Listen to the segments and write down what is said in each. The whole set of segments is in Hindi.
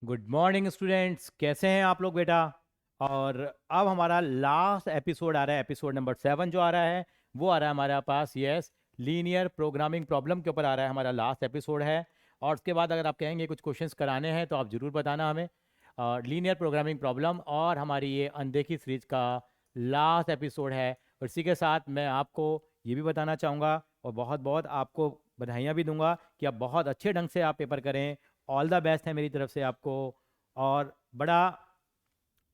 गुड मॉर्निंग स्टूडेंट्स, कैसे हैं आप लोग बेटा। और अब हमारा लास्ट एपिसोड आ रहा है, एपिसोड नंबर 7 जो आ रहा है वो आ रहा है हमारे पास। यस, लीनियर प्रोग्रामिंग प्रॉब्लम के ऊपर आ रहा है, हमारा लास्ट एपिसोड है। और उसके बाद अगर आप कहेंगे कुछ क्वेश्चंस कराने हैं तो आप ज़रूर बताना हमें। लीनियर प्रोग्रामिंग प्रॉब्लम और हमारी ये अनदेखी सीरीज का लास्ट एपिसोड है। और इसी के साथ मैं आपको ये भी बताना चाहूँगा और बहुत बहुत आपको बधाइयाँ भी दूंगा कि आप बहुत अच्छे ढंग से आप पेपर करें। ऑल द बेस्ट है मेरी तरफ से आपको। और बड़ा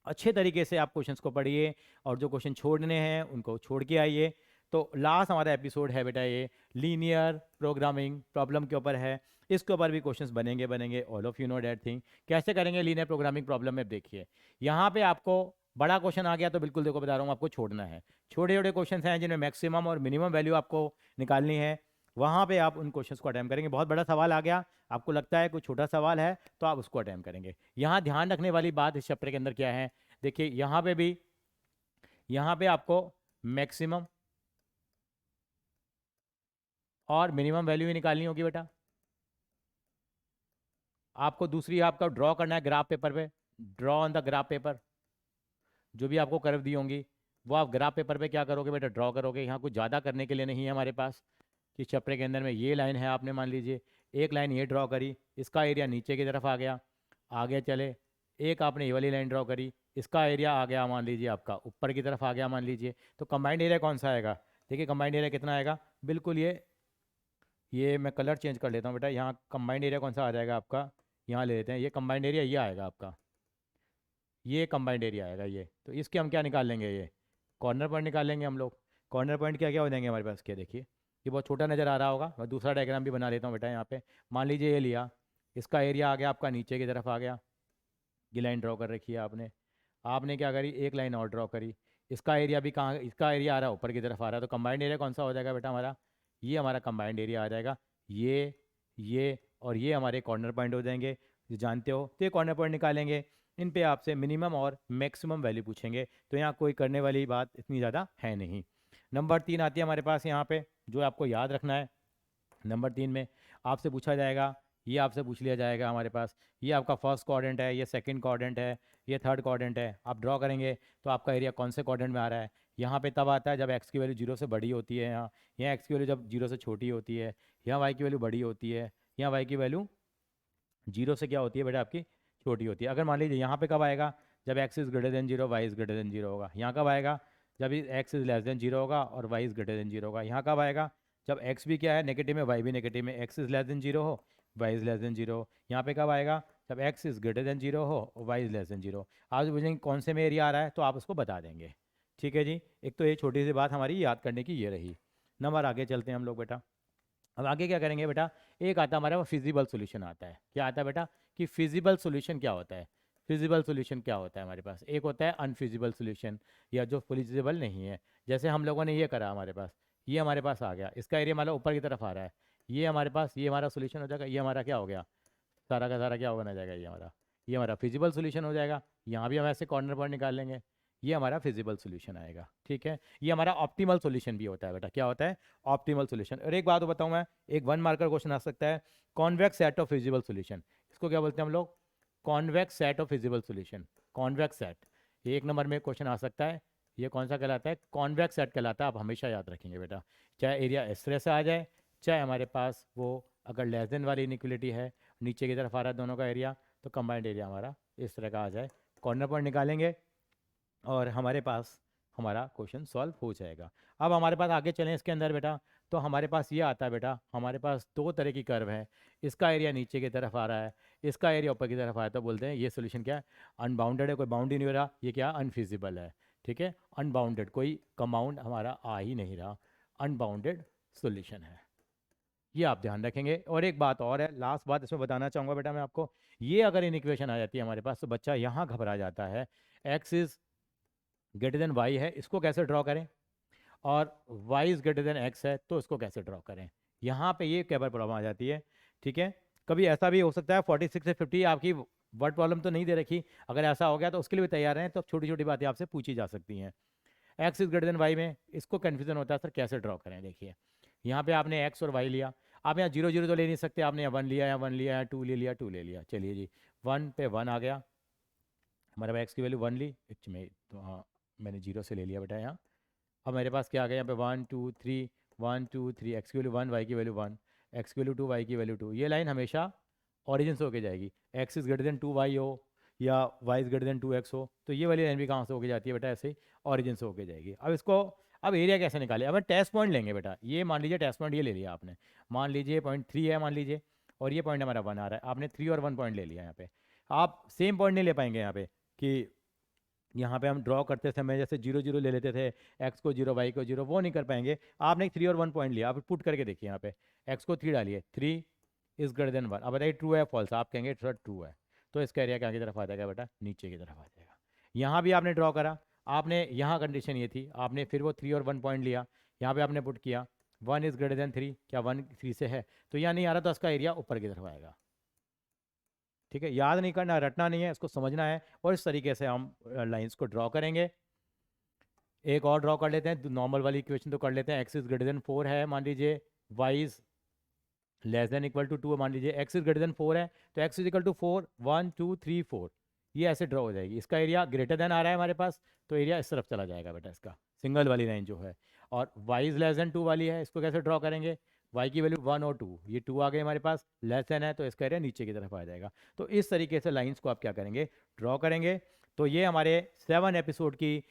अच्छे तरीके से आप क्वेश्चंस को पढ़िए और जो क्वेश्चन छोड़ने हैं उनको छोड़ के आइए। तो लास्ट हमारा एपिसोड है बेटा, ये लीनियर प्रोग्रामिंग प्रॉब्लम के ऊपर है। इसके ऊपर भी क्वेश्चंस बनेंगे बनेंगे, all of you know that thing. कैसे करेंगे लीनियर प्रोग्रामिंग प्रॉब्लम में, देखिए यहाँ पे आपको बड़ा क्वेश्चन आ गया तो बिल्कुल देखो बता रहा हूँ आपको छोड़ना है। छोटे छोटे क्वेश्चन हैं जिनमें मैक्सिमम और मिनिमम वैल्यू आपको निकालनी है, वहाँ पे आप उन क्वेश्चंस को अटैम्प्ट करेंगे। बहुत बड़ा सवाल आ गया, आपको लगता है कोई छोटा सवाल है तो आप उसको अटैम्प्ट करेंगे। यहाँ ध्यान रखने वाली बात इस चैप्टर के अंदर क्या है, देखिए यहाँ पे भी, यहाँ पे आपको मैक्सिमम और मिनिमम वैल्यू ही निकालनी होगी बेटा। आपको दूसरी आपका ड्रॉ करना है ग्राफ पेपर पे, draw on the graph paper. जो भी आपको कर्व दी होंगी वो आप ग्राफ पेपर पे क्या करोगे बेटा, ड्रॉ करोगे। यहाँ कुछ ज़्यादा करने के लिए नहीं है हमारे पास। इस चैप्टर के अंदर में ये लाइन है, आपने मान लीजिए एक लाइन ये ड्रॉ करी, इसका एरिया नीचे की तरफ आ गया, आगे चले एक आपने ये वाली लाइन ड्रॉ करी, इसका एरिया आ गया मान लीजिए आपका ऊपर की तरफ आ गया मान लीजिए। तो कंबाइंड एरिया कौन सा आएगा, देखिए कंबाइंड एरिया कितना आएगा, बिल्कुल ये मैं कलर चेंज कर लेता हूँ बेटा। यहाँ कंबाइंड एरिया कौन सा आ जाएगा आपका, यहाँ ले लेते हैं, ये कंबाइंड एरिया ये आएगा आपका, ये कंबाइंड एरिया आएगा ये। तो इसके हम क्या निकाल लेंगे, ये कॉर्नर पॉइंट निकाल लेंगे हम लोग। कॉर्नर पॉइंट क्या क्या हो जाएंगे हमारे पास, क्या देखिए ये बहुत छोटा नज़र आ रहा होगा, मैं दूसरा डायग्राम भी बना लेता हूँ बेटा। यहाँ पे मान लीजिए ये लिया, इसका एरिया आ गया आपका नीचे की तरफ आ गया, ये लाइन ड्रॉ कर रखी है आपने। आपने क्या करी, एक लाइन और ड्रॉ करी, इसका एरिया भी कहाँ, इसका एरिया आ रहा है ऊपर की तरफ आ रहा है। तो कंबाइंड एरिया कौन सा हो जाएगा बेटा हमारा, ये हमारा कंबाइंड एरिया आ जाएगा। ये और ये हमारे कॉर्नर पॉइंट हो जाएंगे, जो जानते हो। तो ये कॉर्नर पॉइंट निकालेंगे, इन पे आपसे मिनिमम और मैक्सिमम वैल्यू पूछेंगे। तो यहाँ कोई करने वाली बात इतनी ज़्यादा है नहीं। नंबर 3 आती है हमारे पास यहाँ पे, जो आपको याद रखना है। नंबर 3 में आपसे पूछा जाएगा, ये आपसे पूछ लिया जाएगा हमारे पास, ये आपका फर्स्ट क्वाड्रेंट है, ये सेकंड क्वाड्रेंट है, ये थर्ड क्वाड्रेंट है। आप ड्रॉ करेंगे तो आपका एरिया कौन से क्वाड्रेंट में आ रहा है। यहाँ पे तब आता है जब एक्स की वैल्यू जीरो से बड़ी होती है, यहाँ एक्स की वैल्यू जब जीरो से छोटी होती है, यहाँ वाई की वैल्यू बड़ी होती है, यहाँ वाई की वैल्यू जीरो से क्या होती है बेटा आपकी, छोटी होती है। अगर मान लीजिए यहाँ पे कब आएगा, जब x is greater than zero, y is greater than zero होगा। यहाँ कब आएगा, जब x is less than zero होगा और Y is greater than zero होगा। यहाँ कब आएगा, जब एक्स भी क्या है नेगेटिव में, वाई भी नेगेटिव में, X is less than zero हो, Y is less than zero हो। यहाँ पे कब आएगा, जब x is greater than zero हो और Y is less than zero. आप पूछेंगे कौन से में एरिया आ रहा है तो आप उसको बता देंगे। ठीक है जी, एक तो ये छोटी सी बात हमारी याद करने की ये रही। नंबर आगे चलते हैं हम लोग बेटा। अब आगे क्या करेंगे बेटा, एक आता है हमारा वो फिजिबल सोल्यूशन आता है। क्या आता है बेटा, कि फिजिबल सोल्यूशन क्या होता है। फिजिबल सोल्यूशन क्या होता है हमारे पास, एक होता है अनफिजिबल सोल्यूशन, या जो फिजिबल नहीं है। जैसे हम लोगों ने ये करा, हमारे पास ये हमारे पास आ गया, इसका एरिया मतलब ऊपर की तरफ आ रहा है, ये हमारे पास, ये हमारा सोल्यूशन हो जाएगा। ये हमारा क्या हो गया, सारा का सारा क्या होना जाएगा, ये हमारा फिजिबल सोल्यूशन हो जाएगा। यहाँ भी हम ऐसे कॉर्नर पर निकाल लेंगे, ये हमारा फिजिबल सोल्यूशन आएगा। ठीक है, ये हमारा ऑप्टिमल सोल्यूशन भी होता है बेटा। क्या होता है, ऑप्टिमल सोल्यूशन। और एक बात बताऊँ मैं, एक वन मार्कर क्वेश्चन आ सकता है, convex set of feasible solution, इसको क्या बोलते हैं हम लोग, convex set of feasible solution. Convex set, ये एक नंबर में क्वेश्चन आ सकता है। ये कौन सा कहलाता है, कॉन्वेक्स सेट कहलाता है। आप हमेशा याद रखेंगे बेटा, चाहे एरिया इस तरह से आ जाए, चाहे हमारे पास वो अगर लेस देन वाली इनिक्वलिटी है, नीचे की तरफ आ रहा है दोनों का एरिया, तो कंबाइंड एरिया हमारा इस तरह का आ जाए। कॉर्नर पॉइंट निकालेंगे और हमारे पास हमारा क्वेश्चन सॉल्व हो जाएगा। अब हमारे पास आगे चलें इसके अंदर बेटा, तो हमारे पास ये आता है बेटा, हमारे पास दो तरह की कर्व है। इसका एरिया नीचे की तरफ आ रहा है, इसका एरिया ऊपर की तरफ आया, तो बोलते हैं ये सोल्यूशन क्या है, अनबाउंडेड है, कोई बाउंड ही नहीं हो रहा, ये क्या अनफिजिबल है। ठीक है, अनबाउंडेड, कोई कंपाउंड हमारा आ ही नहीं रहा, अनबाउंडेड सोल्यूशन है। ये आप ध्यान रखेंगे। और एक बात और है, लास्ट बात इसमें बताना चाहूँगा बेटा मैं आपको, ये अगर इन इक्वेशन आ जाती है हमारे पास तो बच्चा यहाँ घबरा जाता है। X is greater than y है, इसको कैसे ड्रॉ करें, और y is greater than x है तो इसको कैसे ड्रॉ करें। यहाँ पे ये कई बार प्रॉब्लम आ जाती है। ठीक है, कभी ऐसा भी हो सकता है 46 से 50 आपकी वर्ड प्रॉब्लम तो नहीं दे रखी, अगर ऐसा हो गया तो उसके लिए भी तैयार हैं। तो छोटी छोटी बातें आपसे पूछी जा सकती हैं। X is greater than y में इसको कन्फ्यूजन होता है, सर कैसे ड्रॉ करें। देखिए यहाँ पे आपने एक्स और वाई लिया, आप यहाँ जीरो जीरो तो ले नहीं सकते, आपने यहाँ वन लिया, या वन लिया, या टू ले लिया, टू ले लिया। चलिए जी, 1 पे 1 आ गया हमारे पास, एक्स की वैल्यू 1 ली में, तो हाँ मैंने 0 से ले लिया बेटा यहाँ। अब मेरे पास क्या आ गया यहाँ पे 1 2 3, 1 2 3, एक्स की वैल्यू 1, वाई की वैल्यू 1, एक्स की वैल्यू 2, वाई की वैल्यू 2। ये लाइन हमेशा ऑरिजिन से होके जाएगी, x is greater than 2 y हो या y is greater than 2 x हो, तो ये वाली लाइन भी कहाँ से होके जाती है बेटा, ऐसे ही ऑरिजिन से होके जाएगी। अब इसको, अब एरिया कैसे निकाले, अब टेस्ट पॉइंट लेंगे बेटा। ये मान लीजिए टेस्ट पॉइंट ये ले लिया आपने, मान लीजिए पॉइंट 3 है मान लीजिए, और ये पॉइंट हमारा 1 आ रहा है, आपने 3 और 1 पॉइंट ले लिया यहाँ पे। आप सेम पॉइंट नहीं ले पाएंगे यहाँ पे, कि यहाँ पे हम ड्रॉ करते समय जैसे 0 0 ले लेते थे, एक्स को 0 वाई को 0, वो नहीं कर पाएंगे। आपने 3 और 1 पॉइंट लिया, आप पुट करके देखिए यहाँ पे, एक्स को 3 डालिए, 3 इज ग्रेटर देन 1। अब बताइए ट्रू है फॉल्स, आप कहेंगे सर ट्रू है, तो इसका एरिया क्या की तरफ आ जाएगा बेटा, नीचे की तरफ आ जाएगा। यहाँ भी आपने ड्रॉ करा, आपने यहाँ कंडीशन ये थी, आपने फिर वो 3 और 1 पॉइंट लिया, यहाँ पे आपने पुट किया 1 इज़ ग्रेटर देन 3, क्या 1 3 से है, तो यहाँ नहीं आ रहा, तो इसका एरिया ऊपर की तरफ आएगा। ठीक है, याद नहीं करना, रटना नहीं है, इसको समझना है, और इस तरीके से हम लाइंस को ड्रॉ करेंगे। एक और ड्रॉ कर लेते हैं, नॉर्मल वाली इक्वेशन तो कर लेते हैं। एक्स इज ग्रेटर देन 4 है मान लीजिए, y is less than equal to 2 मान लीजिए, एक्स इज ग्रेटर देन 4 है, तो एक्स इज इक्वल टू 4, 1 2 3 4, ये ऐसे ड्रॉ हो जाएगी। इसका एरिया ग्रेटर देन आ रहा है हमारे पास, तो एरिया इस तरफ चला जाएगा बेटा इसका, सिंगल वाली लाइन जो है। और वाई इज लेस देन 2 वाली है, इसको कैसे ड्रॉ करेंगे, वाई की वैल्यू 1 और 2, ये 2 आ गए हमारे पास, लेस देन है, तो इसका एरिया नीचे की तरफ आ जाएगा। तो इस तरीके से लाइंस को आप क्या करेंगे, ड्रॉ करेंगे। तो ये हमारे 7 एपिसोड की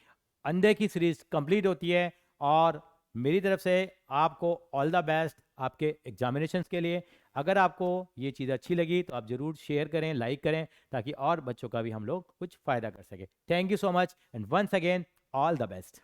अंधे की सीरीज कंप्लीट होती है, और मेरी तरफ से आपको ऑल द बेस्ट आपके एग्जामिनेशंस के लिए। अगर आपको ये चीज़ अच्छी लगी तो आप ज़रूर शेयर करें, लाइक करें, ताकि और बच्चों का भी हम लोग कुछ फ़ायदा कर सकें। Thank you so much and once again all the best.